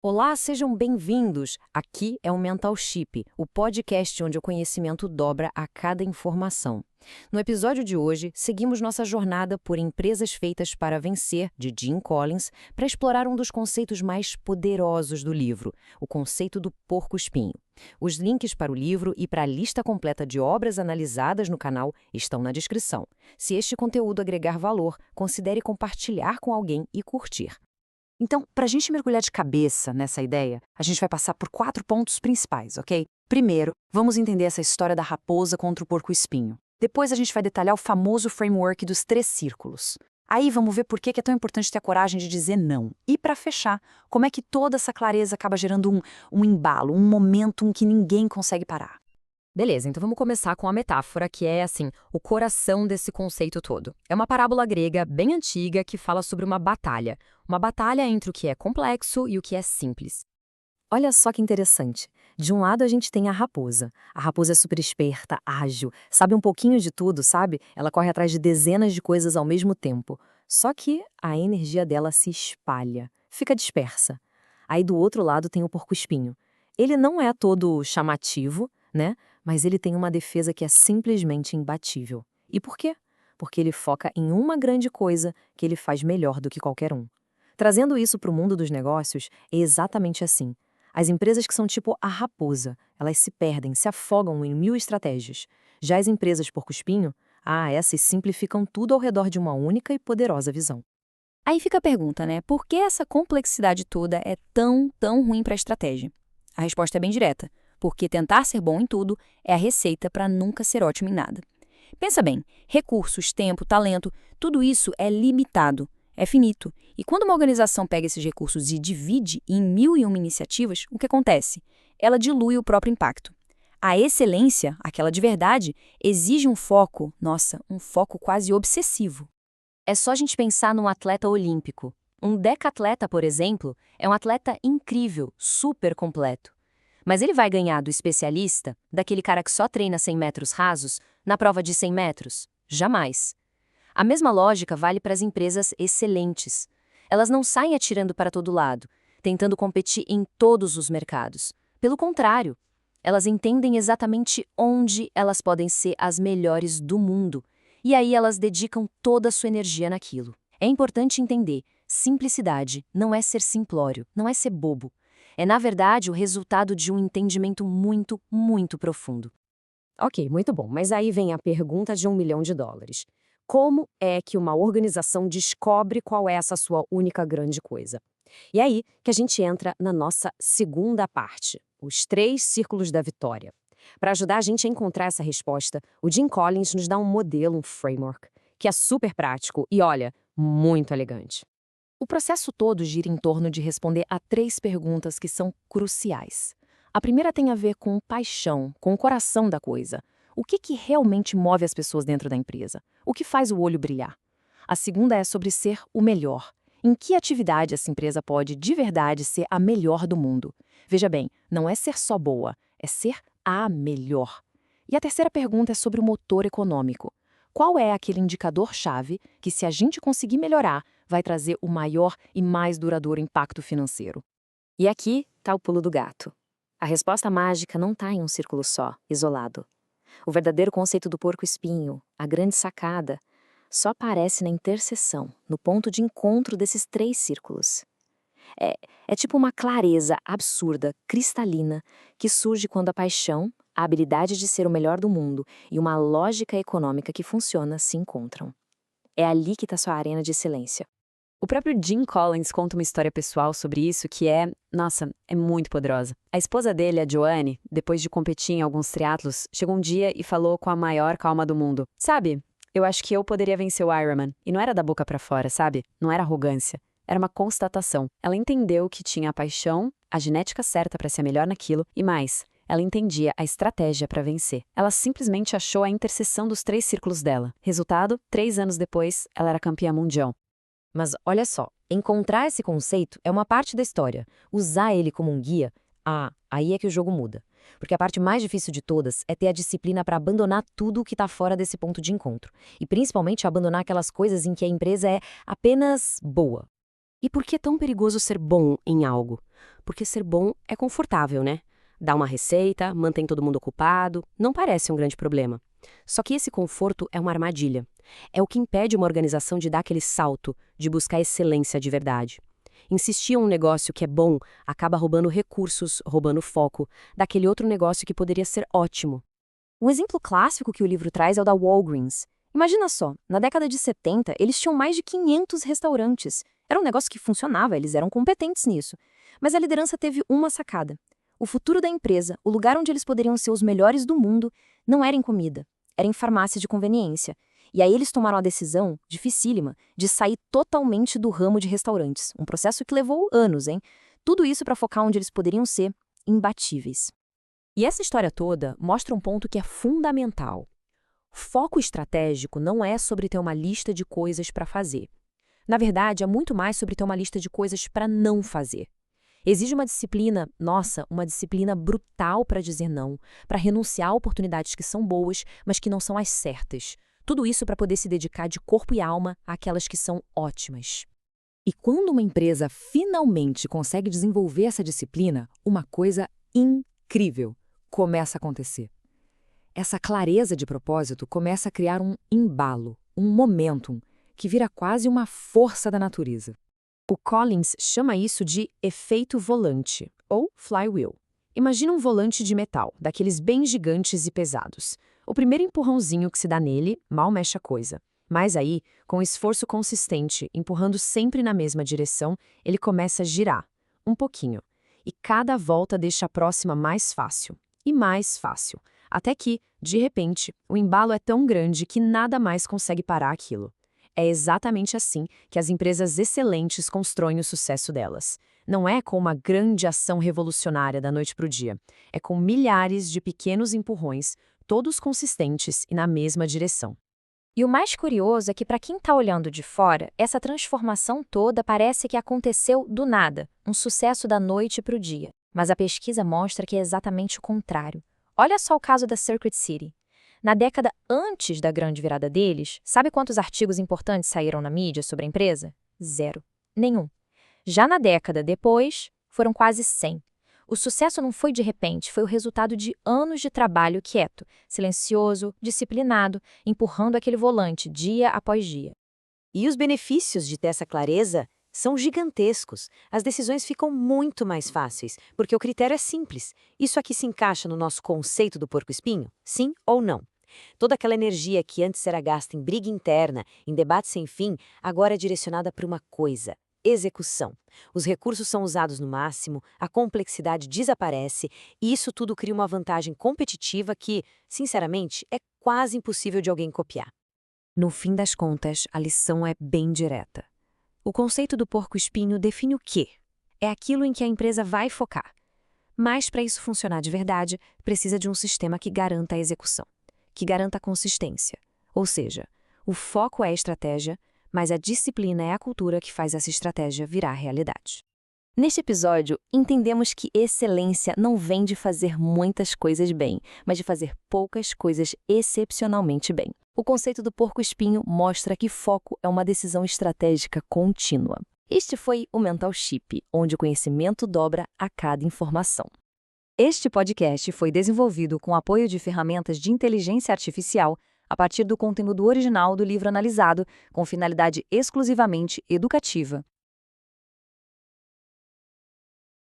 Olá, sejam bem-vindos! Aqui é o Mental Chip, o podcast onde o conhecimento dobra a cada informação. No episódio de hoje, seguimos nossa jornada por Empresas Feitas para Vencer, de Jim Collins, para explorar um dos conceitos mais poderosos do livro, o conceito do porco-espinho. Os links para o livro e para a lista completa de obras analisadas no canal estão na descrição. Se este conteúdo agregar valor, considere compartilhar com alguém e curtir. Então, para a gente mergulhar de cabeça nessa ideia, a gente vai passar por 4 pontos principais, ok? Primeiro, vamos entender essa história da raposa contra o porco-espinho. Depois a gente vai detalhar o famoso framework dos 3 círculos. Aí vamos ver por que é tão importante ter a coragem de dizer não. E para fechar, como é que toda essa clareza acaba gerando um embalo, um momentum que ninguém consegue parar. Beleza, então vamos começar com a metáfora, que é, o coração desse conceito todo. É uma parábola grega bem antiga que fala sobre uma batalha. Uma batalha entre o que é complexo e o que é simples. Olha só que interessante. De um lado a gente tem a raposa. A raposa é super esperta, ágil, sabe um pouquinho de tudo, sabe? Ela corre atrás de dezenas de coisas ao mesmo tempo. Só que a energia dela se espalha, fica dispersa. Aí do outro lado tem o porco-espinho. Ele não é todo chamativo, né? Mas ele tem uma defesa que é simplesmente imbatível. E por quê? Porque ele foca em uma grande coisa que ele faz melhor do que qualquer um. Trazendo isso para o mundo dos negócios, é exatamente assim. As empresas que são tipo a raposa, elas se perdem, se afogam em 1000 estratégias. Já as empresas porco-espinho, essas simplificam tudo ao redor de uma única e poderosa visão. Aí fica a pergunta, né? Por que essa complexidade toda é tão ruim para a estratégia? A resposta é bem direta. Porque tentar ser bom em tudo é a receita para nunca ser ótimo em nada. Pensa bem, recursos, tempo, talento, tudo isso é limitado, é finito. E quando uma organização pega esses recursos e divide em 1001 iniciativas, o que acontece? Ela dilui o próprio impacto. A excelência, aquela de verdade, exige um foco, um foco quase obsessivo. É só a gente pensar num atleta olímpico. Um decatleta, por exemplo, é um atleta incrível, super completo. Mas ele vai ganhar do especialista, daquele cara que só treina 100 metros rasos, na prova de 100 metros? Jamais. A mesma lógica vale para as empresas excelentes. Elas não saem atirando para todo lado, tentando competir em todos os mercados. Pelo contrário, elas entendem exatamente onde elas podem ser as melhores do mundo. E aí elas dedicam toda a sua energia naquilo. É importante entender, simplicidade não é ser simplório, não é ser bobo. É, na verdade, o resultado de um entendimento muito profundo. Ok, muito bom, mas aí vem a pergunta de $1 milhão. Como é que uma organização descobre qual é essa sua única grande coisa? E aí que a gente entra na nossa segunda parte, os 3 círculos da vitória. Para ajudar a gente a encontrar essa resposta, o Jim Collins nos dá um modelo, um framework, que é super prático e, olha, muito elegante. O processo todo gira em torno de responder a 3 perguntas que são cruciais. A primeira tem a ver com paixão, com o coração da coisa. O que realmente move as pessoas dentro da empresa? O que faz o olho brilhar? A segunda é sobre ser o melhor. Em que atividade essa empresa pode, de verdade, ser a melhor do mundo? Veja bem, não é ser só boa, é ser a melhor. E a terceira pergunta é sobre o motor econômico. Qual é aquele indicador-chave que, se a gente conseguir melhorar, vai trazer o maior e mais duradouro impacto financeiro? E aqui está o pulo do gato. A resposta mágica não está em um círculo só, isolado. O verdadeiro conceito do porco-espinho, a grande sacada, só aparece na interseção, no ponto de encontro desses 3 círculos. É tipo uma clareza absurda, cristalina, que surge quando a paixão, a habilidade de ser o melhor do mundo e uma lógica econômica que funciona se encontram. É ali que está sua arena de excelência. O próprio Jim Collins conta uma história pessoal sobre isso que é muito poderosa. A esposa dele, a Joanne, depois de competir em alguns triatlos, chegou um dia e falou com a maior calma do mundo. Sabe, eu acho que eu poderia vencer o Ironman. E não era da boca pra fora, sabe? Não era arrogância. Era uma constatação. Ela entendeu que tinha a paixão, a genética certa para ser melhor naquilo e mais. Ela entendia a estratégia para vencer. Ela simplesmente achou a interseção dos 3 círculos dela. Resultado, 3 anos depois, ela era campeã mundial. Mas olha só, encontrar esse conceito é uma parte da história. Usar ele como um guia, aí é que o jogo muda. Porque a parte mais difícil de todas é ter a disciplina para abandonar tudo o que está fora desse ponto de encontro. E principalmente abandonar aquelas coisas em que a empresa é apenas boa. E por que é tão perigoso ser bom em algo? Porque ser bom é confortável, né? Dá uma receita, mantém todo mundo ocupado, não parece um grande problema. Só que esse conforto é uma armadilha. É o que impede uma organização de dar aquele salto, de buscar excelência de verdade. Insistir em um negócio que é bom acaba roubando recursos, roubando foco, daquele outro negócio que poderia ser ótimo. Um exemplo clássico que o livro traz é o da Walgreens. Imagina só, na década de 70, eles tinham mais de 500 restaurantes. Era um negócio que funcionava, eles eram competentes nisso. Mas a liderança teve uma sacada. O futuro da empresa, o lugar onde eles poderiam ser os melhores do mundo, não era em comida, era em farmácia de conveniência. E aí eles tomaram a decisão, dificílima, de sair totalmente do ramo de restaurantes. Um processo que levou anos, hein? Tudo isso para focar onde eles poderiam ser imbatíveis. E essa história toda mostra um ponto que é fundamental. Foco estratégico não é sobre ter uma lista de coisas para fazer. Na verdade, é muito mais sobre ter uma lista de coisas para não fazer. Exige uma disciplina, uma disciplina brutal para dizer não, para renunciar a oportunidades que são boas, mas que não são as certas. Tudo isso para poder se dedicar de corpo e alma àquelas que são ótimas. E quando uma empresa finalmente consegue desenvolver essa disciplina, uma coisa incrível começa a acontecer. Essa clareza de propósito começa a criar um embalo, um momentum, que vira quase uma força da natureza. O Collins chama isso de efeito volante, ou flywheel. Imagina um volante de metal, daqueles bem gigantes e pesados. O primeiro empurrãozinho que se dá nele, mal mexe a coisa. Mas aí, com esforço consistente, empurrando sempre na mesma direção, ele começa a girar, um pouquinho. E cada volta deixa a próxima mais fácil. E mais fácil. Até que, de repente, o embalo é tão grande que nada mais consegue parar aquilo. É exatamente assim que as empresas excelentes constroem o sucesso delas. Não é com uma grande ação revolucionária da noite para o dia. É com milhares de pequenos empurrões, todos consistentes e na mesma direção. E o mais curioso é que, para quem está olhando de fora, essa transformação toda parece que aconteceu do nada, um sucesso da noite para o dia. Mas a pesquisa mostra que é exatamente o contrário. Olha só o caso da Circuit City. Na década antes da grande virada deles, sabe quantos artigos importantes saíram na mídia sobre a empresa? 0. Nenhum. Já na década depois, foram quase 100. O sucesso não foi de repente, foi o resultado de anos de trabalho quieto, silencioso, disciplinado, empurrando aquele volante dia após dia. E os benefícios de ter essa clareza são gigantescos. As decisões ficam muito mais fáceis, porque o critério é simples. Isso aqui se encaixa no nosso conceito do porco-espinho? Sim ou não? Toda aquela energia que antes era gasta em briga interna, em debate sem fim, agora é direcionada para uma coisa: execução. Os recursos são usados no máximo, a complexidade desaparece, e isso tudo cria uma vantagem competitiva que, sinceramente, é quase impossível de alguém copiar. No fim das contas, a lição é bem direta. O conceito do porco-espinho define o quê? É aquilo em que a empresa vai focar. Mas, para isso funcionar de verdade, precisa de um sistema que garanta a execução, que garanta a consistência. Ou seja, o foco é a estratégia, mas a disciplina é a cultura que faz essa estratégia virar realidade. Neste episódio, entendemos que excelência não vem de fazer muitas coisas bem, mas de fazer poucas coisas excepcionalmente bem. O conceito do porco-espinho mostra que foco é uma decisão estratégica contínua. Este foi o Mental Chip, onde o conhecimento dobra a cada informação. Este podcast foi desenvolvido com apoio de ferramentas de inteligência artificial a partir do conteúdo original do livro analisado, com finalidade exclusivamente educativa.